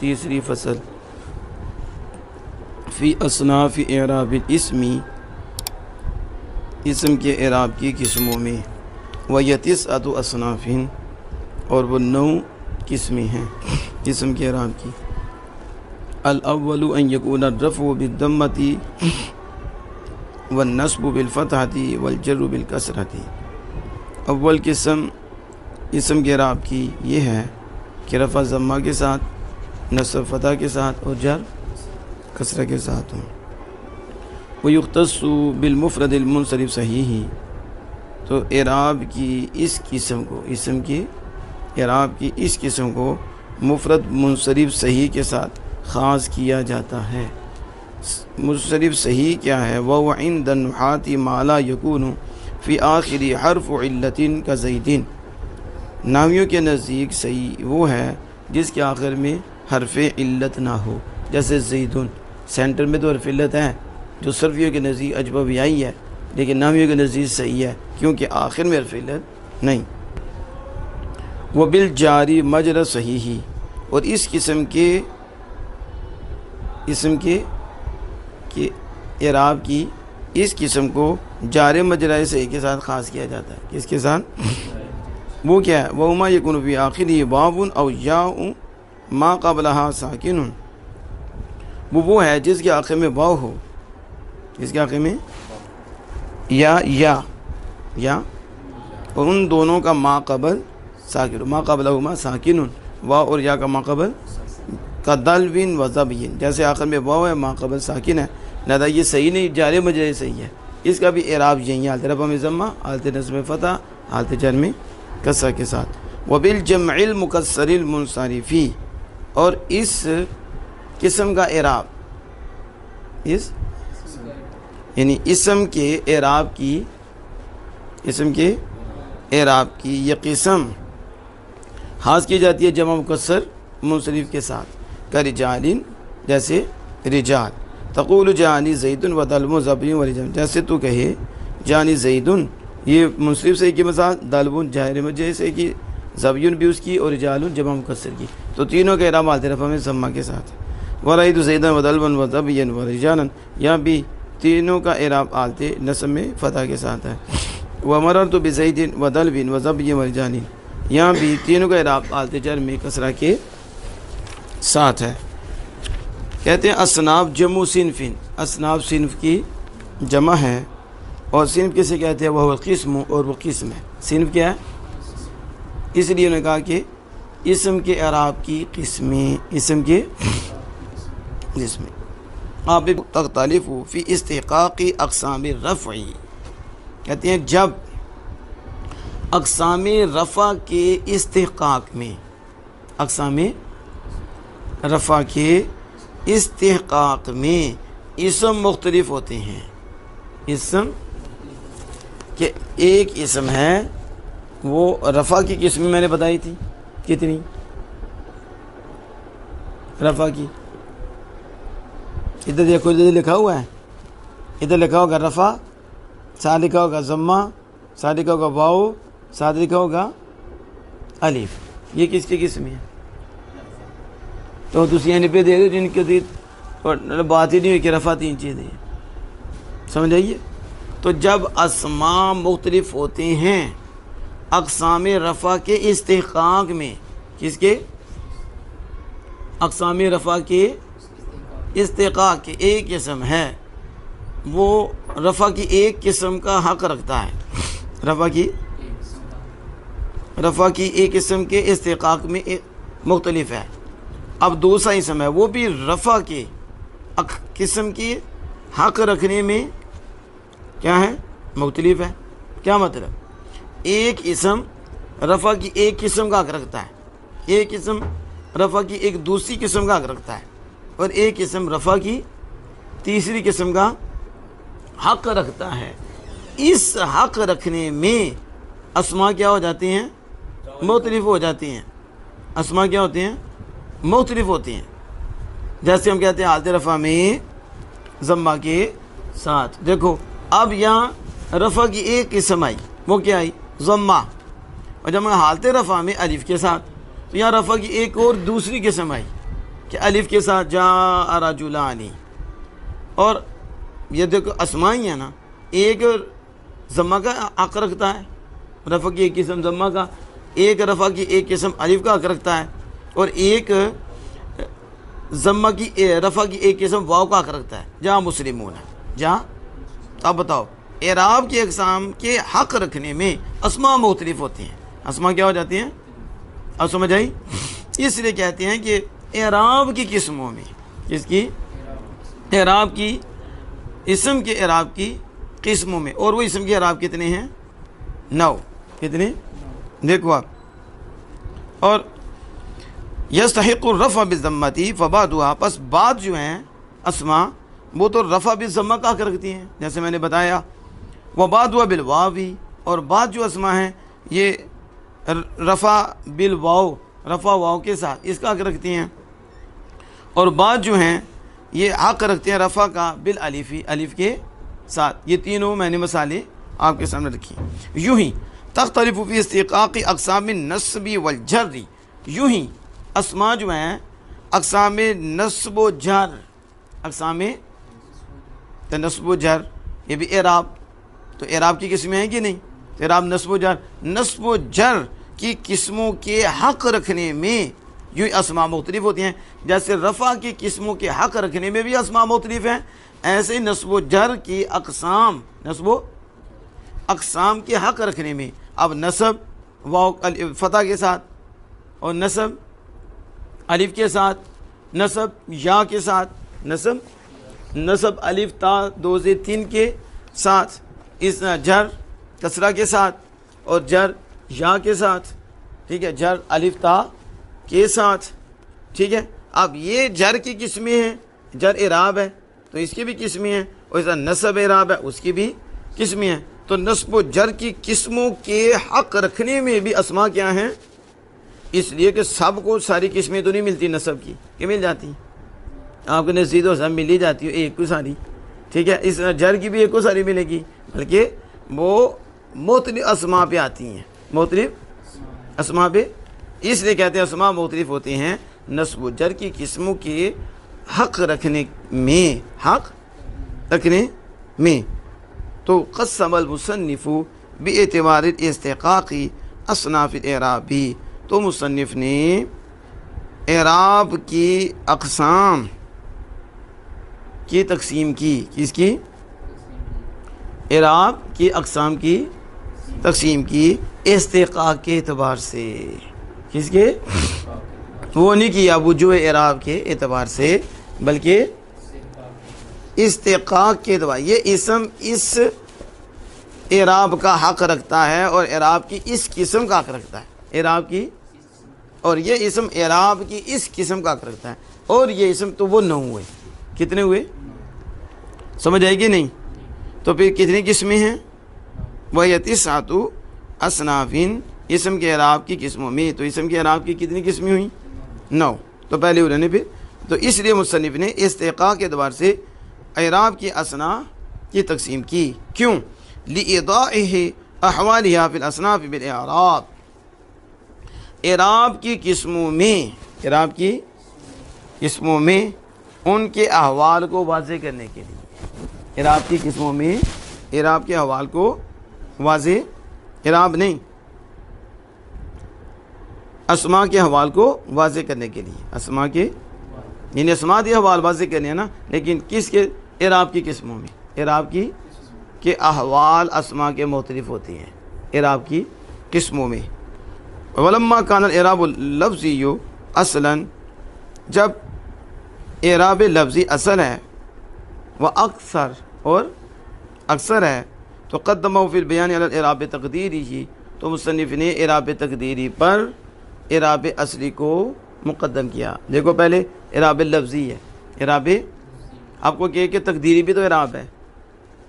تیسری فصل فی اصناف اعراب الاسمی، اسم کے اعراب کی قسموں میں، وَيَتِسْعَةُ أَصْنَافٍ، اور وہ 9 قسمیں ہیں اسم کے اعراب کی۔ الاول ان یکون الرفع بالضمۃ والنصب بالفتحۃ والجر بالکسرۃ۔ اول قسم اسم کے اعراب کی یہ ہے کہ رفع ضمہ کے ساتھ، نصب فتح کے ساتھ اور جر کسرہ کے ساتھ ہوں۔ وَيُخْتَصُّ بِالْمُفْرَدِ الْمُنصَرِفِ صحیح، تو اعراب کی اس قسم کو، اسم کی اعراب کی اس قسم کو مفرد منصرف صحیح کے ساتھ خاص کیا جاتا ہے۔ منصرف صحیح کیا ہے؟ وَهُوَ عِنْدَ النُّحَاةِ مَا لَا يَكُونُ فِي آخِرِ حرف عِلَّةٍ كَزَيْدٍ، نحویوں کے نزدیک صحیح وہ ہے جس کے آخر میں حرف علت نہ ہو، جیسے زیدن، سینٹر میں تو حرف علت ہے جو صرفیوں کے نزدیک اجبہ بھی آئی ہے، لیکن نحویوں کے نزدیک صحیح ہے کیونکہ آخر میں حرف علت نہیں۔ وَبِالْجَارِ مَجْرَ صحیح، اور اس قسم کے اعراب کی اس قسم کو جار مجرا صحیح کے ساتھ خاص کیا جاتا ہے۔ کس کے ساتھ؟ وہ کیا ہے؟ وَهُمَا يَكُونُ فِي آخِرِهِ واو أَوْ يَاءٌ مَا قَبْلَهَا ساکن، وہ ہے جس کے آخر میں واو ہو، جس کے آخر میں یا اور ان دونوں کا ما قبل ساکن، ما قبلہما ساکن، واو اور یا کا ما قبل کا دلوین و ضبین، جیسے آخر میں واو ہے ما قبل ساکن ہے، لہذا یہ صحیح نہیں، جار مجرور صحیح ہے۔ اس کا بھی اعراب یہی ہے، حالت رفع میں ضمہ، حالت نصب میں فتح، حالت جر میں کسرہ کے ساتھ۔ وبالجمع المکسر المنصرف، اور اس قسم کا اعراب، اس یعنی اسم کے اعراب کی یہ قسم خاص کی جاتی ہے جمع مکسر منصرف کے ساتھ، کرجال، جیسے رجال، تقول جانی زیدن و دلو ضبی و رجال، جیسے تو کہے جانی زیدن، یہ منصرف سے کی مثال، دلو جاہر مجرور سے کی، ضبی بھی اس کی، اور رجال جمع مکسر کی، تو تینوں کے اعراب حالت رفع میں ضمہ کے ساتھ۔ ورأیت زیدن و دلو و ضبی و رجالا، یہاں بھی تینوں کا اعراب حالت نصب میں فتح کے ساتھ ہے۔ ومررت بزید و دلو و ضبی و رجال، یہاں بھی تینوں کا اعراب حالت جر میں کسرہ کے ساتھ ہے۔ کہتے ہیں اصناف جمع صنف، اصناف صنف کی جمع ہے، اور صنف کسے کہتے ہیں؟ وہ القسم، اور وہ قسم ہے۔ صنف کیا ہے؟ اس لیے انہوں نے کہا کہ اسم کے اعراب کی قسمیں، اسم کے قسمیں آپ تختلف فی استحقاق اقسام الرفع، کہتے ہیں جب اقسام رفع کے استحقاق میں، اقسام رفع کے استحقاق میں اسم مختلف ہوتے ہیں۔ اسم کہ ایک اسم ہے، وہ رفع کی قسم میں نے بتائی تھی کتنی؟ رفع کی ادھر دیکھو، ادھر لکھا ہوا ہے، ادھر لکھا ہوگا رفع، ساتھ لکھا ہوگا ضمہ، ساتھ لکھا ہوگا واو، ساتھ لکھا ہوگا الف، یہ کس کی قسم ہے؟ تو تسی یعنی پہ دے دو جن کے اور بات ہی نہیں ہوئی کہ رفع 3 چیزیں ہیں، سمجھ آئیے؟ تو جب اسماء مختلف ہوتے ہیں اقسام رفع کے استحقاق میں، کس کے؟ اقسام رفع کے استحقاق کے ایک قسم ہے، وہ رفع کی ایک قسم کا حق رکھتا ہے، رفع کی ایک قسم کے استحقاق میں مختلف ہے۔ اب دوسرا اسم ہے، وہ بھی رفع کے قسم کی حق رکھنے میں کیا ہے؟ مختلف ہے۔ کیا مطلب؟ ایک اسم رفع کی ایک قسم کا حق رکھتا ہے، ایک اسم رفع کی ایک دوسری قسم کا حق رکھتا ہے، اور ایک اسم رفع کی تیسری قسم کا حق رکھتا ہے۔ اس حق رکھنے میں اسماء کیا ہو جاتی ہیں؟ مختلف ہو جاتی ہیں۔ اسماء کیا ہوتی ہیں؟ مختلف ہوتی ہیں۔ جیسے ہم کہتے ہیں حالت رفع میں ضمہ کے ساتھ، دیکھو اب یہاں رفع کی ایک قسم آئی، وہ کیا آئی؟ ضمہ، اور جب حالت رفع میں الف کے ساتھ، تو یہاں رفع کی ایک اور دوسری قسم آئی، کہ الف کے ساتھ جاء رجلانی، اور یہ دیکھو اسماء ہی ہے نا، ایک ضمہ کا حق رکھتا ہے، رفع کی ایک قسم ضمہ کا، ایک رفع کی ایک قسم الف کا حق رکھتا ہے، اور ایک ضمہ کی رفع کی ایک قسم واو کا حق رکھتا ہے۔ جہاں مسلمون ہے، جہاں اب بتاؤ اعراب کی اقسام کے حق رکھنے میں اسماء مختلف ہوتی ہیں، اسماء کیا ہو جاتی ہیں؟ اب سمجھ آئی؟ اس لیے کہتے ہیں کہ اعراب کی قسموں میں، کس کی؟ اعراب کی، اسم کے اعراب کی قسموں میں، اور وہ اسم کے اعراب کتنے ہیں؟ 9۔ کتنے؟ دیکھو آپ، اور یستحق الرفع بالضمتی فبعضها، پس بعض جو ہیں اسماء وہ تو رفع بالضمہ کا حق رکھتی ہیں، جیسے میں نے بتایا، وبعضها بالواو، اور بعض جو اسماء ہیں یہ رفع بالواو، رفع واو کے ساتھ اس کا حق رکھتی ہیں، اور بعض جو ہیں یہ حق رکھتے ہیں رفع کا بالالف، الف کے ساتھ۔ یہ تینوں میں نے مثالیں آپ کے سامنے رکھی۔ یوں ہی تختلف فی استحقاق اقسام النصب والجر، یوں ہی اسماء جو ہیں اقسام نصب و جر، اقسام نصب و جر، یہ بھی اعراب، تو اعراب کی قسمیں ہیں کہ نہیں؟ اعراب نصب و جر، نصب و جر کی قسموں کے حق رکھنے میں یوں اسماء مختلف ہوتی ہیں، جیسے رفع کی قسموں کے حق رکھنے میں بھی اسماء مختلف ہیں، ایسے ہی نصب و جر کی اقسام، نصب و اقسام کے حق رکھنے میں، اب نصب واو فتح کے ساتھ، اور نصب الف کے ساتھ، نصب یا کے ساتھ، نصب الف تا دو سے تین کے ساتھ، اس جر کسرہ کے ساتھ، اور جر یا کے ساتھ، ٹھیک ہے، جر الف تا کے ساتھ، ٹھیک ہے۔ اب یہ جر کی قسمیں ہیں، جر اعراب ہے تو اس کی بھی قسمیں ہیں، اور اس طرح نصب اعراب ہے اس کی بھی قسمیں ہیں، تو نصب و جر کی قسموں کے حق رکھنے میں بھی اسماء کیا ہیں؟ اس لیے کہ سب کو ساری قسمیں تو نہیں ملتی نصب کی، کہ مل جاتی آپ کو نزید و سب مل ہی جاتی ہے ایک کو ساری، ٹھیک ہے۔ اس جر کی بھی ایک کو ساری ملے گی، بلکہ وہ مختلف اسماء پہ آتی ہیں، مختلف اسماء پہ، اس لیے کہتے ہیں اسماء مختلف ہوتے ہیں نصب و جر کی قسموں کے حق رکھنے میں، تو قسم المصنف باعتبار الاستحقاق اصناف الاعراب، تو مصنف نے اعراب کی اقسام کی تقسیم کی، کس کی؟ اعراب کی اقسام کی تقسیم کی استحقاق کے اعتبار سے، کس کے؟ وہ نہیں کیا وجوہ اعراب کے اعتبار سے، بلکہ استحقاق کے اعتبار، یہ اسم اس اعراب کا حق رکھتا ہے اور اعراب کی اس قسم کا حق رکھتا ہے، اعراب کی، اور یہ اسم اعراب کی اس قسم کا حق رکھتا ہے، اور یہ اسم تو وہ 9 ہوئے، کتنے ہوئے؟ سمجھ آئے گی نہیں؟ تو پھر کتنی قسمیں ہیں؟ وَهِيَ تِسْعَةُ أَصْنَافٍ، اسم کے اعراب کی قسموں میں، تو اسم کے اعراب کی کتنی قسمیں ہوئیں؟ 9، تو پہلے انہوں نے پھر، تو اس لیے مصنف نے استحقاق کے اعتبار سے اعراب کی اصناف کی تقسیم کی، کیوں؟ لِإِضَاعِهِ أَحْوَالِهَا فِي الْأَصْنَافِ بِالْإِعْرَابِ، اعراب کی قسموں میں، اعراب کی قسموں میں ان کے احوال کو واضح کرنے کے لیے، اعراب کی قسموں میں اعراب کے احوال کو واضح، اعراب نہیں، اسماء کے احوال کو واضح کرنے کے لیے، اسماء کے، یعنی اسماء کے احوال واضح کرنے ہیں نا، لیکن کس کے؟ اعراب کی قسموں میں، اعراب کی کہ احوال اسماء کے مختلف ہوتے ہیں اعراب کی قسموں میں۔ وَلَمَّا كَانَ الْإِعْرَابُ اللَّفْظِيُّ اصلاً، جب اعراب لفظی اصل ہے، وہ اکثر اور اکثر ہے، تو قدمہ فی البیان علی الاعراب تقدیری ہی، تو مصنف نے اعراب تقدیری پر اعراب اصلی کو مقدم کیا۔ دیکھو پہلے اعراب لفظی ہے، اعراب، آپ کو کہ تقدیری بھی تو اعراب ہے،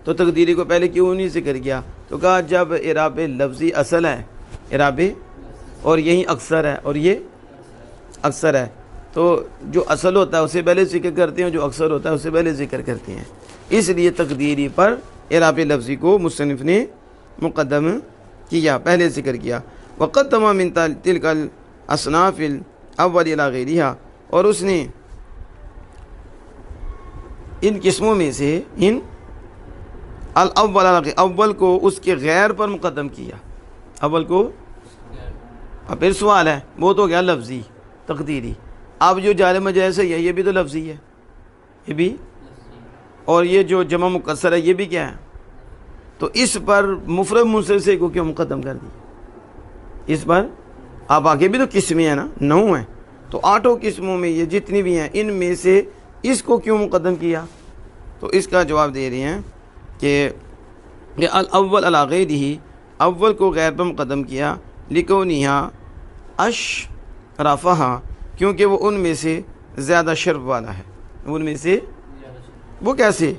تو تقدیری کو پہلے کیوں نہیں ذکر کیا؟ تو کہا جب اعراب لفظی اصل ہے، اعراب، اور یہی اکثر ہے، اور یہ اکثر ہے، تو جو اصل ہوتا ہے اسے پہلے ذکر کرتے ہیں، جو اکثر ہوتا ہے اسے پہلے ذکر کرتے ہیں، اس لیے تقدیری پر اعراب لفظی کو مصنف نے مقدم کیا، پہلے ذکر کیا۔ وقدم من تلک الاصناف الاول الی غیرها، اور اس نے ان قسموں میں سے ان الاول اول کو اس کے غیر پر مقدم کیا، اول کو. اب پھر سوال ہے، وہ تو گیا لفظی تقدیری. اب جو جار مجاز ہے یہ بھی تو لفظی ہے، یہ بھی، اور یہ جو جمع مکسر ہے یہ بھی کیا ہے. تو اس پر مفرد منصرف سے کو کیوں مقدم کر دی؟ اس پر اب آگے بھی تو قسمیں ہیں نا، 9 ہیں، تو 8 قسموں میں یہ جتنی بھی ہیں ان میں سے اس کو کیوں مقدم کیا؟ تو اس کا جواب دے رہے ہیں کہ یہ الاول علی غیرہ، اول کو غیر پر مقدم کیا، لکونہا اشرفہا، کیونکہ وہ ان میں سے زیادہ شرف والا ہے. ان میں سے وہ کیسے؟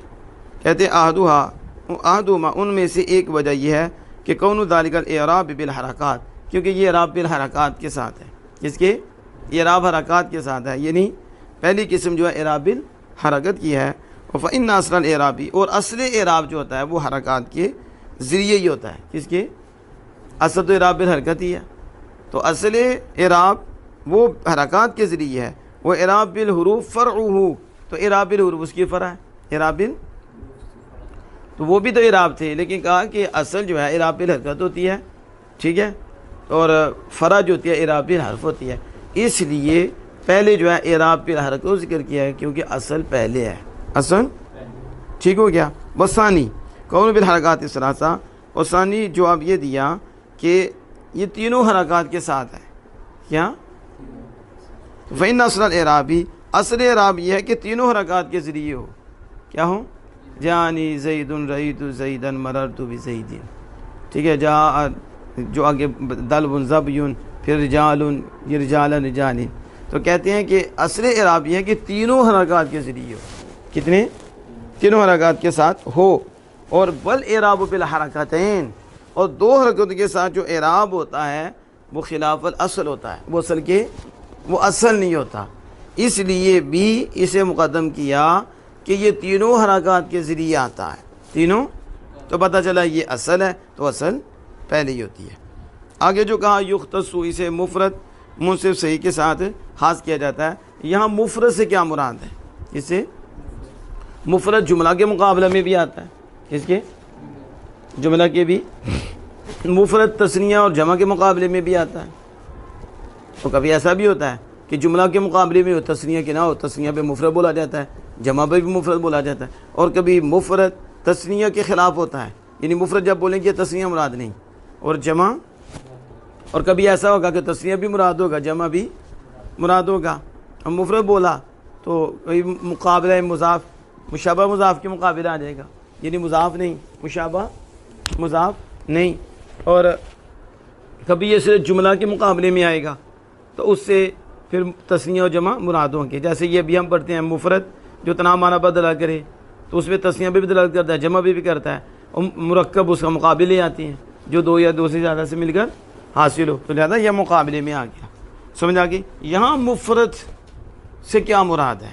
کہتے احدہما، ان میں سے ایک وجہ یہ ہے کہ کون ذالک الاعراب بالحرکات، کیونکہ یہ اعراب بالحرکات کے ساتھ ہے. کس کے؟ اعراب حرکات کے ساتھ ہے، یعنی پہلی قسم جو ہے اعراب بالحرکت کی ہے. فإن اصل الاعرابی، اور اصل اعراب جو ہوتا ہے وہ حرکات کے ذریعے ہی ہوتا ہے. کس کے؟ اصل تو اعراب بالحرکت ہی ہے، تو اصل اعراب وہ حرکات کے ذریعے ہے. وہ اعراب بالحروف فرعہ، تو اعراب بالحروف اس کی فرع ہے. اعراب تو وہ بھی تو اعراب تھے، لیکن کہا کہ اصل جو ہے اعراب بالحرکت ہوتی ہے، ٹھیک ہے، اور فرع جو ہوتی ہے اعراب بالحرف ہوتی ہے. اس لیے پہلے جو ہے اعراب بالحرکت کو ذکر کیا ہے کیونکہ اصل پہلے ہے. اصل ٹھیک ہو گیا. وثانی کون بالحرکات الثلاثہ، اور ثانی جواب یہ دیا کہ یہ تینوں حرکات کے ساتھ ہے. کیا؟ فإن اصل الاعرابی، اصل اعراب یہ ہے کہ تینوں حرکات کے ذریعے ہو. کیا ہو؟ جانی زید رأیت زیدا مررت بزید، ٹھیک ہے. جا جو آگے دلب زبیون، پھر رجال یہ رجال رجال. تو کہتے ہیں کہ اصل اعراب یہ ہے کہ تینوں حرکات کے ذریعے ہو. کتنے؟ تینوں حرکات کے ساتھ ہو. اور بل اعراب بالحرکتین، اور 2 حرکتوں کے ساتھ جو اعراب ہوتا ہے وہ خلاف الاصل ہوتا ہے، وہ اصل کے وہ اصل نہیں ہوتا. اس لیے بھی اسے مقدم کیا کہ یہ تینوں حرکات کے ذریعے آتا ہے. تینوں، تو پتہ چلا یہ اصل ہے تو اصل پہلے ہی ہوتی ہے. آگے جو کہا یختص، اسے مفرد منصرف صحیح کے ساتھ خاص کیا جاتا ہے. یہاں مفرد سے کیا مراد ہے؟ اس سے مفرد جملہ کے مقابلے میں بھی آتا ہے. کس کے؟ جملہ کے بھی. مفرد تثنیہ اور جمع کے مقابلے میں بھی آتا ہے. تو کبھی ایسا بھی ہوتا ہے کہ جملہ کے مقابلے میں ہو، تثنیہ کے نہ ہو، تثنیہ پہ مفرد بولا جاتا ہے، جمع پہ بھی مفرد بولا جاتا ہے. اور کبھی مفرد تثنیہ کے خلاف ہوتا ہے، یعنی مفرد جب بولیں گے تثنیہ مراد نہیں اور جمع. اور کبھی ایسا ہوگا کہ تثنیہ بھی مراد ہوگا، جمع بھی مراد ہوگا. ہم مفرد بولا تو کوئی مقابلہ مضاف، مشابہ مضاف کے مقابلہ آ جائے گا، یعنی مضاف نہیں، مشابہ مضاف نہیں. اور کبھی یہ صرف جملہ کے مقابلے میں آئے گا تو اس سے پھر تثنیہ و جمع مراد ہوں گے. جیسے یہ بھی ہم پڑھتے ہیں مفرد جو تنام معنی پر دلالت کرے تو اس میں تثنیہ بھی دلالت کرتا ہے، جمع بھی کرتا ہے، اور مرکب اس کا مقابلے آتی ہیں جو 2 یا 2 سے زیادہ سے مل کر حاصل ہو. تو لہذا یہ مقابلے میں آ گیا. سمجھ آ گئی؟ یہاں مفرد سے کیا مراد ہے؟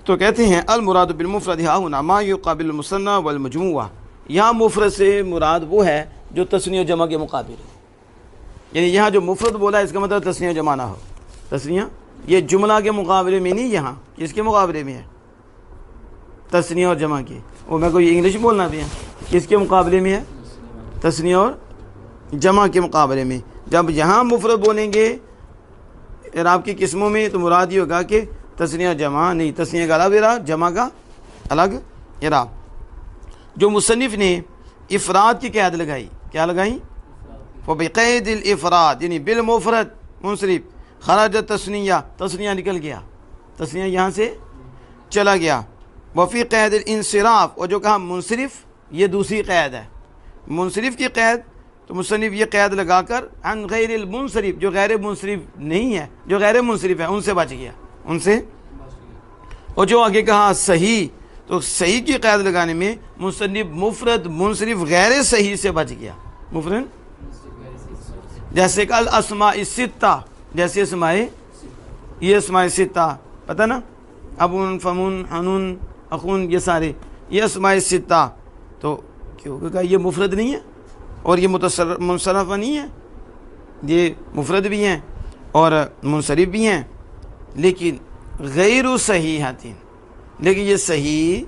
تو کہتے ہیں المراد بالمفرد ہا ہنا ما یقابل المثنى والمجموعہ. یہاں مفرد سے مراد وہ ہے جو تثنیہ و جمع کے مقابل ہے. یعنی یہاں جو مفرد بولا ہے اس کا مطلب تثنیہ و جمع نہ ہو. تثنیہ یہ جملہ کے مقابلے میں نہیں، یہاں کس کے مقابلے میں ہے؟ تثنیہ اور جمع کے. اور میں کوئی انگلش بولنا بھی ہے، کس کے مقابلے میں ہے؟ تثنیہ اور جمع کے مقابلے میں. جب یہاں مفرد بولیں گے اعراب کی قسموں میں تو مراد یہ ہوگا کہ تثنیہ جمع نہیں، تثنیہ کا الگ اعراب، جمع کا الگ اعراب. جو مصنف نے افراد کی قید لگائی، کیا لگائی؟ وبقید الافراد، یعنی بالمفرد منصرف خرج تثنیہ، تثنیہ نکل گیا، تثنیہ یہاں سے چلا گیا. وفی قید الانصراف، اور جو کہا منصرف، یہ دوسری قید ہے. منصرف کی قید تو مصنف یہ قید لگا کر عن غیر المنصرف، جو غیر منصرف نہیں ہے، جو غیر منصرف ہے ان سے بچ گیا، ان سے. اور جو آگے کہا صحیح، تو صحیح کی قید لگانے میں مصنف مفرد منصرف غیر صحیح سے بچ گیا. مفرد جیسے کہ الاسماء الستہ، جیسے اسماء، یہ اسماء ستہ پتہ نا، ابن فمن حنون اخون، یہ سارے یہ اسماء ستہ. تو کیونکہ یہ مفرد نہیں ہے اور یہ منصرف نہیں ہے، یہ مفرد بھی ہیں اور منصرف بھی ہیں، لیکن غیر صحیحتین، لیکن یہ صحیح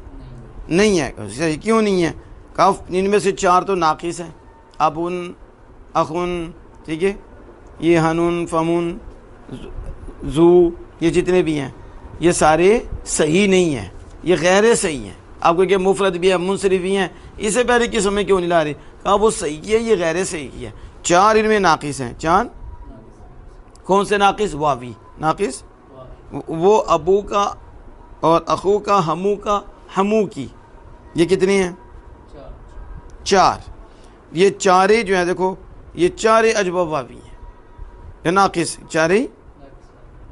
نہیں ہے. صحیح کیوں نہیں ہے؟ کاف ان میں سے 4 تو ناقص ہیں، ابن، اخن، ٹھیک ہے، یہ ہنون، فمون، زو، یہ جتنے بھی ہیں یہ سارے صحیح نہیں ہیں، یہ غیر صحیح ہیں. آپ کو کہ مفرد بھی ہے، منصرف بھی ہیں، اس سے پہلے قسم میں کیوں نہیں لا رہے؟ کہا وہ صحیح کی ہے، یہ غیر صحیح کی ہے. 4 ان میں ناقص ہیں. 4 کون سے ناقص؟ واوی ناقص، وہ ابو کا اور اخو کا، ہمو کا، ہمو کی، یہ کتنے ہیں؟ 4. یہ چارے جو ہیں دیکھو، یہ 4 اجوب واوی ہیں، یہ ناقص، 4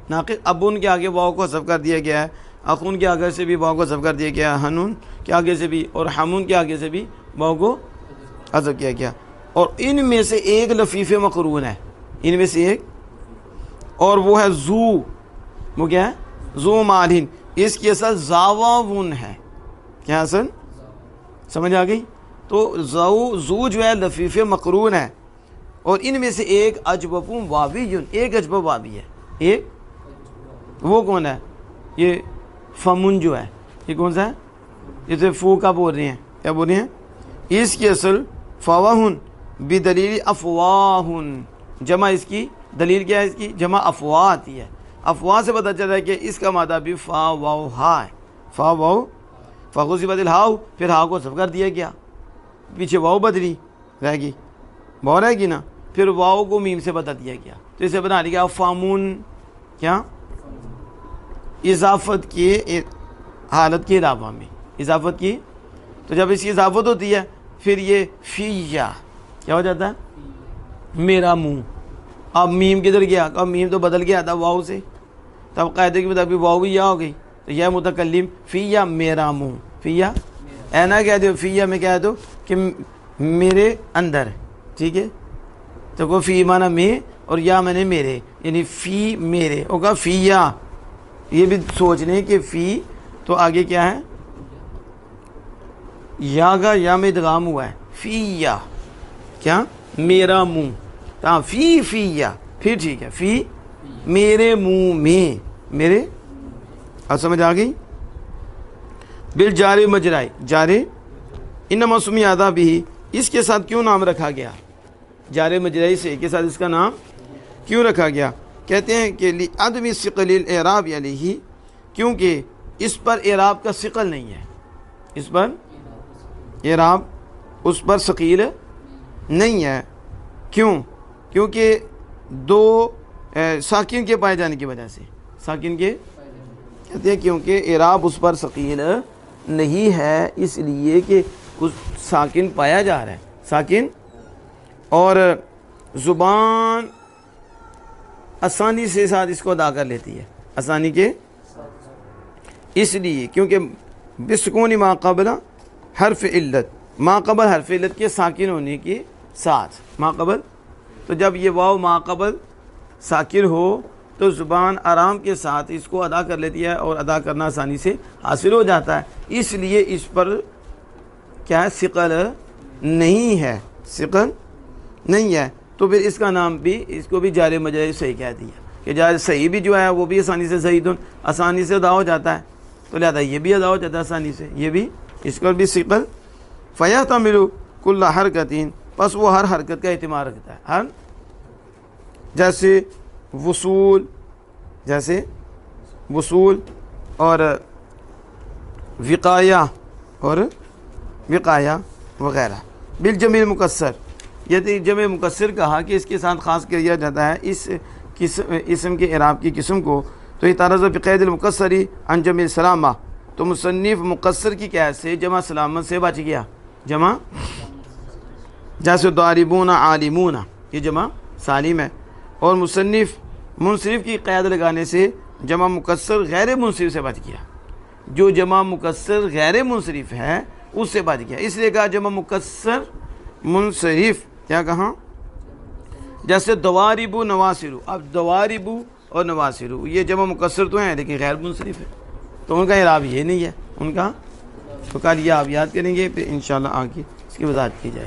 ناقص. ابن کے آگے واو کو حذف کر دیا گیا ہے، اخون کے آگے سے بھی واو کو حذف کر دیا گیا ہے، ہنون کے آگے سے بھی اور حمون کے آگے سے بھی واو کو حذف کیا گیا. اور ان میں سے ایک لفیف مقرون ہے، ان میں سے ایک، اور وہ ہے زو. وہ کیا ہے؟ زو مالہن. اس کی اصل زاواون ہے. کیا اصل؟ سمجھ آ گئی؟ تو زو جو ہے لفیف مقرون ہے، اور ان میں سے ایک اجوب واوی، ایک اجوب واوی ہے. ایک وہ کون ہے؟ یہ فمن جو ہے، یہ کون سا ہے؟ جسے فو کا بول رہے ہیں، کیا بول رہے ہیں؟ اس کی اصل فواہن بدلیل افواہن. جمع اس کی دلیل کیا ہے؟ اس کی جمع افواہ آتی ہے. افواہ سے پتہ چلا ہے کہ اس کا مادہ بھی فا واو ہا ہے. فا واو فغصبت الہاؤ، پھر ہا کو حذف کر دیا گیا، پیچھے واو بدلی رہ گی، واو رہ گی نا، پھر واو کو میم سے بدل دیا گیا، تو اسے بنا لیا فامون. کیا؟ اضافت کی حالت کے علاوہ میں اضافت کی. تو جب اس کی اضافت ہوتی ہے پھر یہ فیہ کیا ہو جاتا ہے؟ میرا منہ. اب میم کدھر گیا؟ اب میم تو بدل گیا تھا واو سے، تب قاعدے کے مطابق واو بھی یا ہو گئی، تو یہ متکلم فیہ میرا منہ. فیہ اے نہ کہہ دو، فیہ میں کہہ دو کہ میرے اندر، ٹھیک ہے. تو کو فی مانا میں اور یا میں نے میرے، یعنی فی میرے ہوگا فیہ. یہ بھی سوچ لیں کہ فی تو آگے کیا ہے؟ یا کا یا میں ادغام ہوا ہے، فیہ کیا؟ میرا منہ. ہاں فی فیہ پھر ٹھیک ہے، فی میرے منہ میں، میرے. اب سمجھ آ گئی؟ بالجارِ مجرائی، جارے انما سمی آدھا بھی، اس کے ساتھ کیوں نام رکھا گیا؟ جارِ مجرائی سے کے ساتھ اس کا نام کیوں رکھا گیا؟ کہتے ہیں کہ لعدم ثقل الاعراب علیہ، کیونکہ اس پر اعراب کا ثقل نہیں ہے، اس پر اعراب اس پر ثقیل نہیں ہے. کیوں؟ کیونکہ 2 ساکن کے پائے جانے کی وجہ سے. ساکن کے کہتے ہیں کیونکہ اعراب اس پر ثقیل نہیں ہے، اس لیے کہ اس ساکن پایا جا رہا ہے، ساکن، اور زبان آسانی سے ساتھ اس کو ادا کر لیتی ہے، آسانی کے، اس لیے کیونکہ بسکون ما قبل حرف علت، ما قبل حرف علت کے ساکن ہونے کے ساتھ، ما قبل، تو جب یہ واو ما قبل ساکن ہو تو زبان آرام کے ساتھ اس کو ادا کر لیتی ہے، اور ادا کرنا آسانی سے حاصل ہو جاتا ہے. اس لیے اس پر کیا ہے؟ ثقل نہیں ہے، ثقل نہیں ہے. تو پھر اس کا نام بھی، اس کو بھی جار مجرور صحیح کہہ دیا کہ جار صحیح بھی جو ہے وہ بھی آسانی سے زیدن آسانی سے ادا ہو جاتا ہے، تو لہذا یہ بھی ادا ہو جاتا ہے آسانی سے، یہ بھی، اس کو بھی ثقل. فیحتمل کل حرکت، پس وہ ہر حرکت کا اہتمام رکھتا ہے، ہر، جیسے وصول، جیسے وصول اور وقایہ اور وقایہ وغیرہ. بالجمع المکسر، یہ جمع مکسر کہا کہ اس کے ساتھ خاص کیا جاتا ہے اس اسم کے اعراب کی قسم کو. تو یہ تارض بقید المکسری عن جمع سلامہ، تو مصنف مقصر کی قید سے جمع سلامت سے بچ گیا. جمع جیسے ضاربون عالمون، یہ جمع سالم ہے. اور مصنف منصرف کی قید لگانے سے جمع مکسر غیر منصرف سے بچ گیا. جو جمع مکسر غیر منصرف ہے اس سے بچ گیا، اس لیے کہا جمع مکسر منصرف. کیا کہاں؟ جیسے دواربو نواسرو، اب دواربو اور نواسرو یہ جمع مکسر تو ہیں لیکن غیر منصرف ہے، تو ان کا اعراب یہ نہیں ہے ان کا. تو کل یہ آپ یاد کریں گے، پھر انشاءاللہ آگے اس کی وضاحت کی جائے گی.